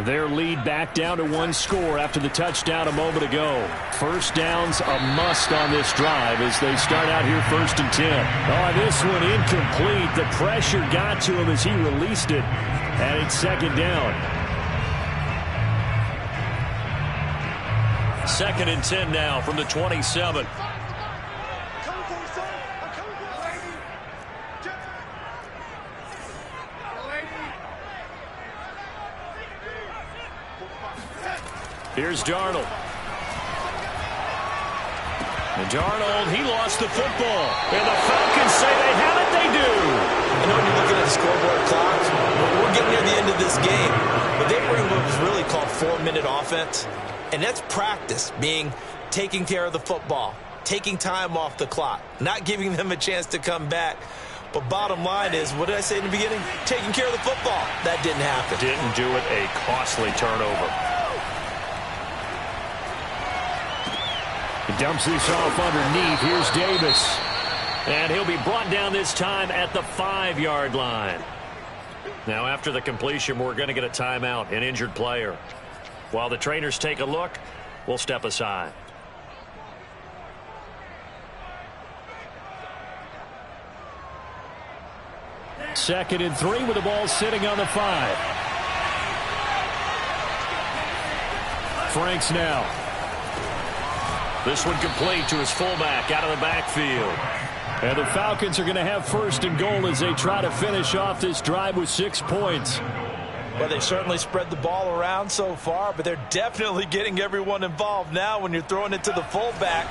Their lead back down to one score after the touchdown a moment ago. First down's a must on this drive as they start out here 1st and 10. Oh, this one incomplete. The pressure got to him as he released it. And it's 2nd down. 2nd and 10 now from the 27. Here's Darnold. And Darnold, he lost the football. And the Falcons say they have it, they do. I know when you're looking at the scoreboard clock, we're getting near the end of this game. But they bring what was really called 4-minute offense. And that's practice, being taking care of the football, taking time off the clock, not giving them a chance to come back. But bottom line is, what did I say in the beginning? Taking care of the football. That didn't happen. Didn't do it, a costly turnover. He dumps this off underneath. Here's Davis. And he'll be brought down this time at the 5-yard line. Now, after the completion, we're going to get a timeout, an injured player. While the trainers take a look, we'll step aside. Second and 3 with the ball sitting on the 5. Franks now. This one complete to his fullback out of the backfield. And the Falcons are going to have 1st and goal as they try to finish off this drive with 6 points. Well, they've certainly spread the ball around so far, but they're definitely getting everyone involved now when you're throwing it to the fullback.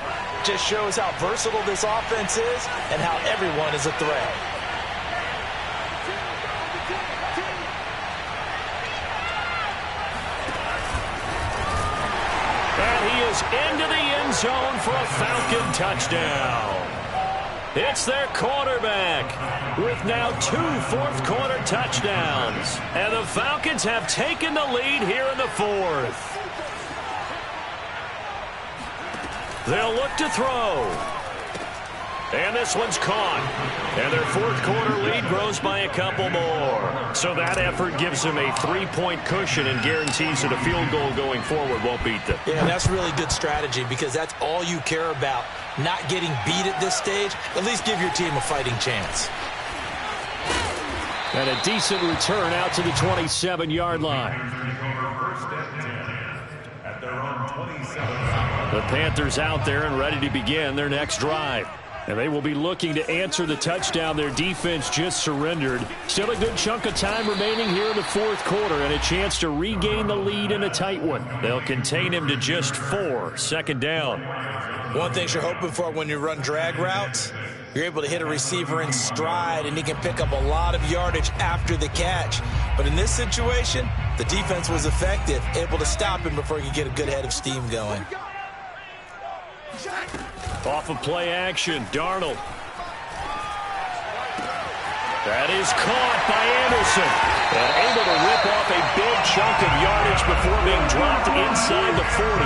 Just shows how versatile this offense is and how everyone is a threat. And he is into the end zone for a Falcon touchdown. It's their quarterback with now 2 fourth-quarter touchdowns. And the Falcons have taken the lead here in the 4th. They'll look to throw. And this one's caught. And their 4th-quarter lead grows by a couple more. So that effort gives them a 3-point cushion and guarantees that a field goal going forward won't beat them. Yeah, and that's really good strategy because that's all you care about. Not getting beat at this stage. At least give your team a fighting chance. And a decent return out to the 27-yard line. At their own 27. The Panthers out there and ready to begin their next drive. And they will be looking to answer the touchdown their defense just surrendered. Still a good chunk of time remaining here in the 4th quarter and a chance to regain the lead in a tight one. They'll contain him to just 4. 2nd down. One thing you're hoping for when you run drag routes, you're able to hit a receiver in stride and he can pick up a lot of yardage after the catch. But in this situation, the defense was effective, able to stop him before he could get a good head of steam going. Off of play action, Darnold. That is caught by Anderson. And able to rip off a big chunk of yardage before being dropped inside the 40.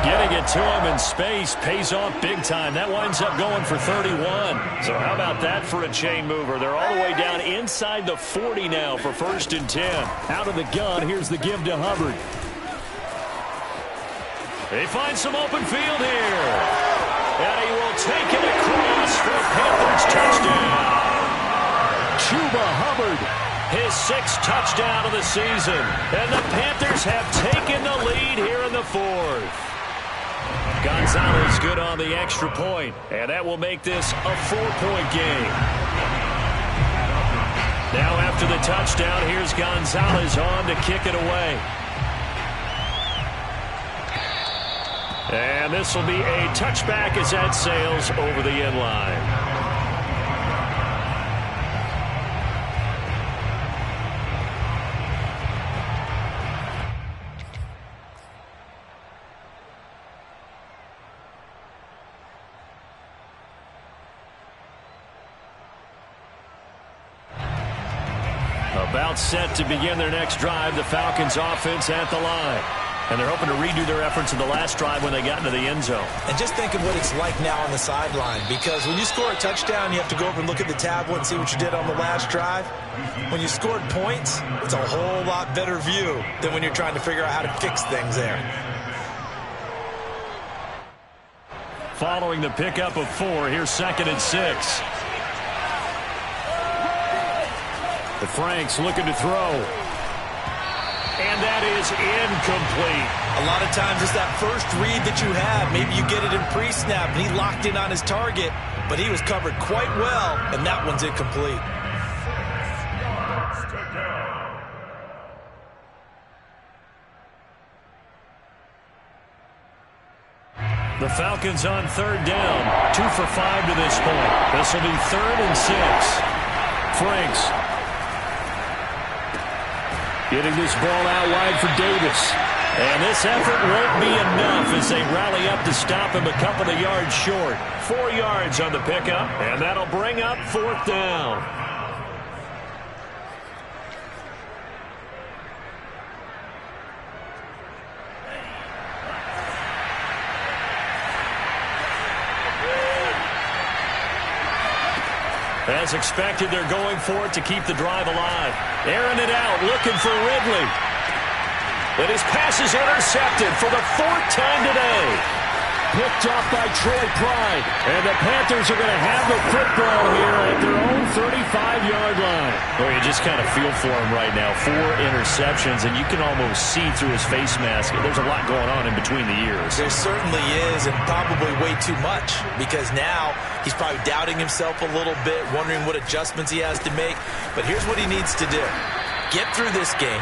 Getting it to him in space pays off big time. That winds up going for 31. So how about that for a chain mover? They're all the way down inside the 40 now for 1st and 10. Out of the gun, here's the give to Hubbard. They find some open field here. And he will take it across for a Panthers touchdown. Chuba Hubbard, his 6th touchdown of the season. And the Panthers have taken the lead here in the 4th. Gonzalez good on the extra point. And that will make this a 4-point game. Now after the touchdown, here's Gonzalez on to kick it away. And this will be a touchback as that sails over the end line. About set to begin their next drive, the Falcons offense at the line. And they're hoping to redo their efforts in the last drive when they got into the end zone. And just think of what it's like now on the sideline, because when you score a touchdown, you have to go over and look at the tablet and see what you did on the last drive. When you scored points, it's a whole lot better view than when you're trying to figure out how to fix things there. Following the pickup of 4, here's 2nd and 6. The Franks looking to throw. And that is incomplete. A lot of times it's that first read that you have. Maybe you get it in pre-snap, and he locked in on his target, but he was covered quite well, and that one's incomplete. The Falcons on 3rd down. 2 for 5 to this point. This will be 3rd and 6. Franks getting this ball out wide for Davis. And this effort won't be enough as they rally up to stop him a couple of yards short. 4 yards on the pickup, and that'll bring up 4th down. As expected, they're going for it to keep the drive alive. Airing it out, looking for Ridley. But his pass is intercepted for the 4th time today. Picked off by Troy Pride. And the Panthers are going to have the football here at their own 35-yard line. Well, you just kind of feel for him right now. 4 interceptions, and you can almost see through his face mask. There's a lot going on in between the ears. There certainly is, and probably way too much, because now he's probably doubting himself a little bit, wondering what adjustments he has to make. But here's what he needs to do. Get through this game.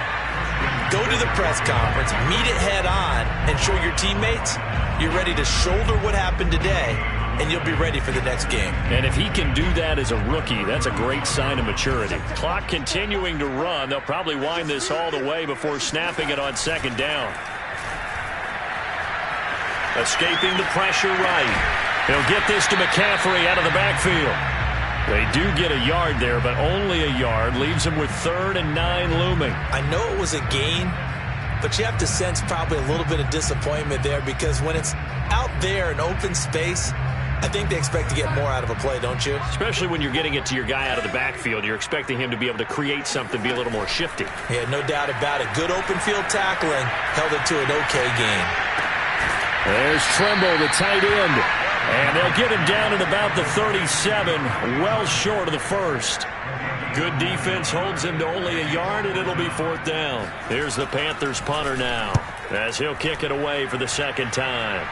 Go to the press conference, meet it head on, and show your teammates you're ready to shoulder what happened today, and you'll be ready for the next game. And if he can do that as a rookie, that's a great sign of maturity. Clock continuing to run. They'll probably wind this all the way before snapping it on 2nd down. Escaping the pressure right. He'll get this to McCaffrey out of the backfield. They do get a yard there, but only a yard. Leaves him with 3rd and 9 looming. I know it was a gain, but you have to sense probably a little bit of disappointment there, because when it's out there in open space, I think they expect to get more out of a play, don't you? Especially when you're getting it to your guy out of the backfield. You're expecting him to be able to create something, be a little more shifty. Yeah, no doubt about it. Good open field tackling held it to an okay game. There's Trimble, the tight end. And they'll get him down at about the 37, well short of the 1st. Good defense holds him to only a yard, and it'll be 4th down. Here's the Panthers punter now, as he'll kick it away for the 2nd time.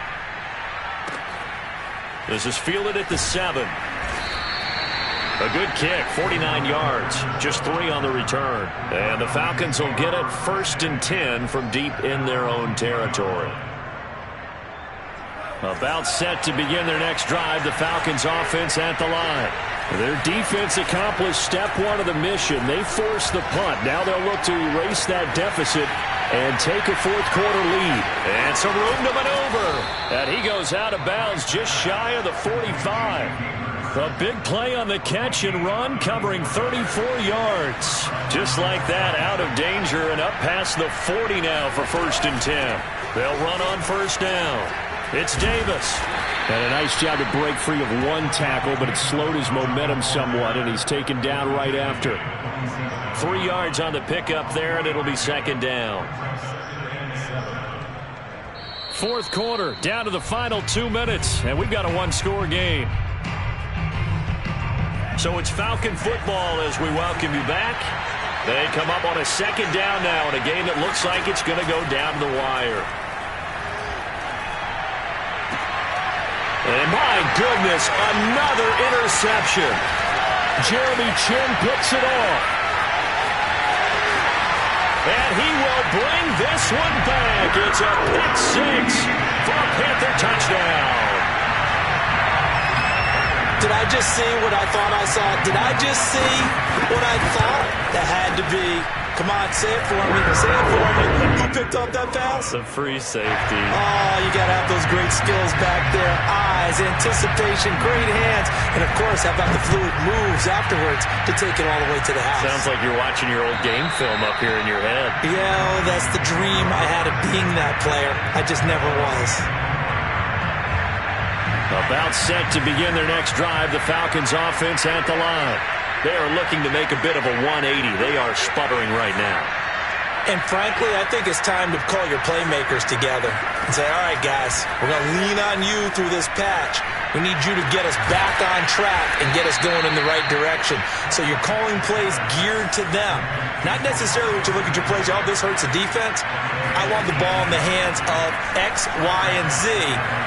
This is fielded at the 7. A good kick, 49 yards, just 3 on the return. And the Falcons will get it 1st and 10 from deep in their own territory. About set to begin their next drive, the Falcons offense at the line. Their defense accomplished step 1 of the mission. They forced the punt. Now they'll look to erase that deficit and take a 4th quarter lead. And some room to maneuver. And he goes out of bounds just shy of the 45. A big play on the catch and run, covering 34 yards. Just like that, out of danger and up past the 40 now for 1st and 10. They'll run on 1st down. It's Davis. And a nice job to break free of 1 tackle, but it slowed his momentum somewhat, and he's taken down right after. 3 yards on the pickup there, and it'll be 2nd down. 4th quarter, down to the final 2 minutes, and we've got a 1-score game. So it's Falcon football as we welcome you back. They come up on a 2nd down now in a game that looks like it's going to go down to the wire. And my goodness, another interception. Jeremy Chin picks it off. And he will bring this one back. It's a pick six for a Panther touchdown. Did I just see what I thought I saw? Did I just see what I thought? That had to be. Come on, say it for me. Say it for me. Who picked up that pass? The free safety. Oh, you got to have those great skills back there. Eyes, anticipation, great hands. And, of course, how about the fluid moves afterwards to take it all the way to the house? Sounds like you're watching your old game film up here in your head. Yeah, that's the dream I had of being that player. I just never was. About set to begin their next drive, the Falcons offense at the line. They are looking to make a bit of a 180. They are sputtering right now. And frankly, I think it's time to call your playmakers together and say, all right, guys, we're going to lean on you through this patch. We need you to get us back on track and get us going in the right direction. So you're calling plays geared to them. Not necessarily when you look at your plays, oh, this hurts the defense. I want the ball in the hands of X, Y, and Z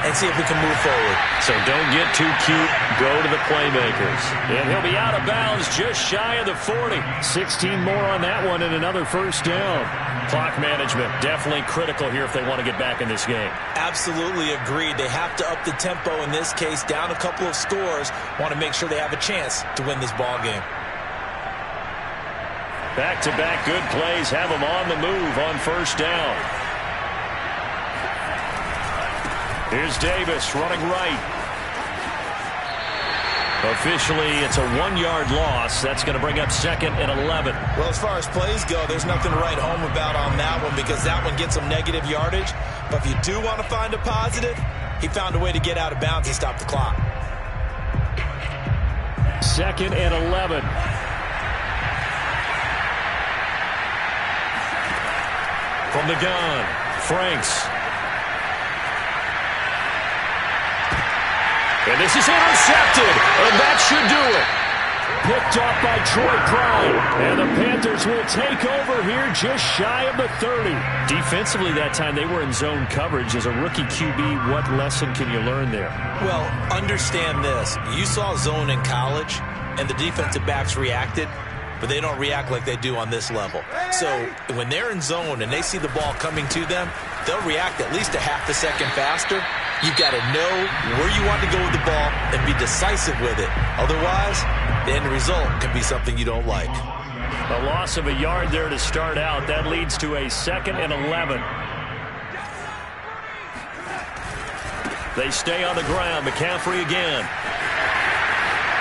and see if we can move forward. So don't get too cute. Go to the playmakers. And he'll be out of bounds just shy of the 40. 16 more on that one and another first down. Clock management definitely critical here if they want to get back in this game. Absolutely agreed. They have to up the tempo in this case, down a couple of scores. Want to make sure they have a chance to win this ball game. Back-to-back good plays have them on the move on first down. Here's Davis running right. Officially, it's a 1-yard loss. That's going to bring up 2nd and 11. Well, as far as plays go, there's nothing to write home about on that one because that one gets some negative yardage. But if you do want to find a positive, he found a way to get out of bounds and stop the clock. 2nd and 11. From the gun, Franks. And this is intercepted, and that should do it. Picked off by Troy Pride, and the Panthers will take over here just shy of the 30. Defensively that time, they were in zone coverage. As a rookie QB, what lesson can you learn there? Well, understand this. You saw zone in college, and the defensive backs reacted, but they don't react like they do on this level. So when they're in zone and they see the ball coming to them, they'll react at least a half a second faster. You've got to know where you want to go with the ball and be decisive with it. Otherwise, the end result can be something you don't like. A loss of a yard there to start out. That leads to a 2nd and 11. They stay on the ground. McCaffrey again.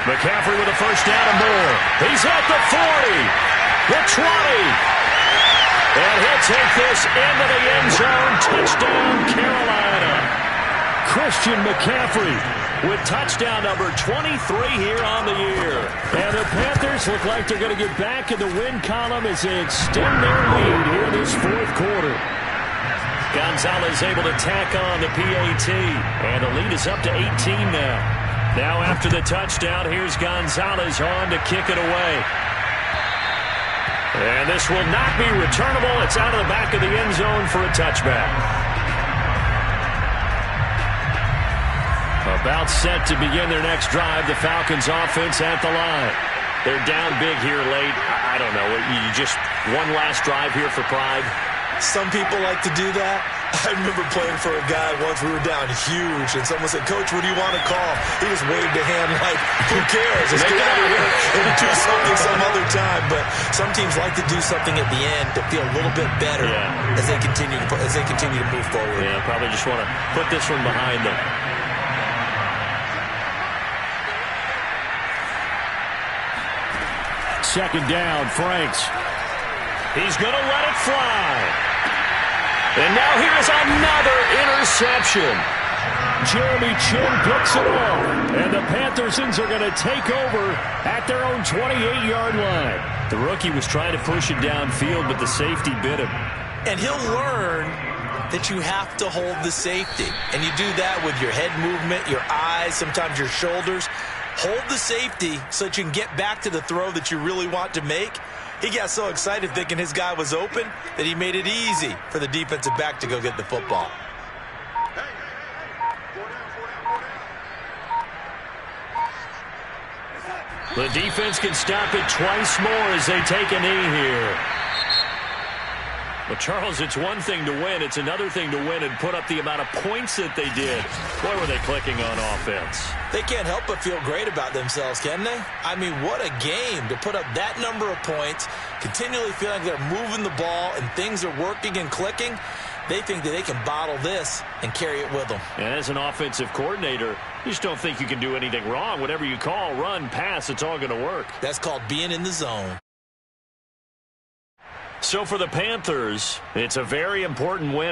McCaffrey with a first down and more. He's at the 40, the 20. And he'll take this into the end zone. Touchdown, Carolina. Christian McCaffrey with touchdown number 23 here on the year. And the Panthers look like they're going to get back in the win column as they extend their lead here in this fourth quarter. Gonzalez able to tack on the PAT. And the lead is up to 18 now. Now after the touchdown, here's Gonzalez on to kick it away. And this will not be returnable. It's out of the back of the end zone for a touchback. About set to begin their next drive. The Falcons offense at the line. They're down big here late. I don't know. You just one last drive here for pride. Some people like to do that. I remember playing for a guy once. We were down huge, and someone said, "Coach, what do you want to call?" He just waved a hand like, "Who cares? Let's get out of here and do something some other time." But some teams like to do something at the end to feel a little bit better as they continue to move forward. Yeah, probably just want to put this one behind them. Second down, Franks. He's going to let it fly. And now here's another interception. Jeremy Chin picks it off. And the Panthersons are going to take over at their own 28-yard line. The rookie was trying to push it downfield, but the safety bit him. And he'll learn that you have to hold the safety. And you do that with your head movement, your eyes, sometimes your shoulders. Hold the safety so that you can get back to the throw that you really want to make. He got so excited thinking his guy was open that he made it easy for the defensive back to go get the football. The defense can stop it twice more as they take a knee here. Well, Charles, it's one thing to win. It's another thing to win and put up the amount of points that they did. Boy, were they clicking on offense. They can't help but feel great about themselves, can they? I mean, what a game to put up that number of points, continually feeling like they're moving the ball and things are working and clicking. They think that they can bottle this and carry it with them. And as an offensive coordinator, you just don't think you can do anything wrong. Whatever you call, run, pass, it's all going to work. That's called being in the zone. So for the Panthers, it's a very important win.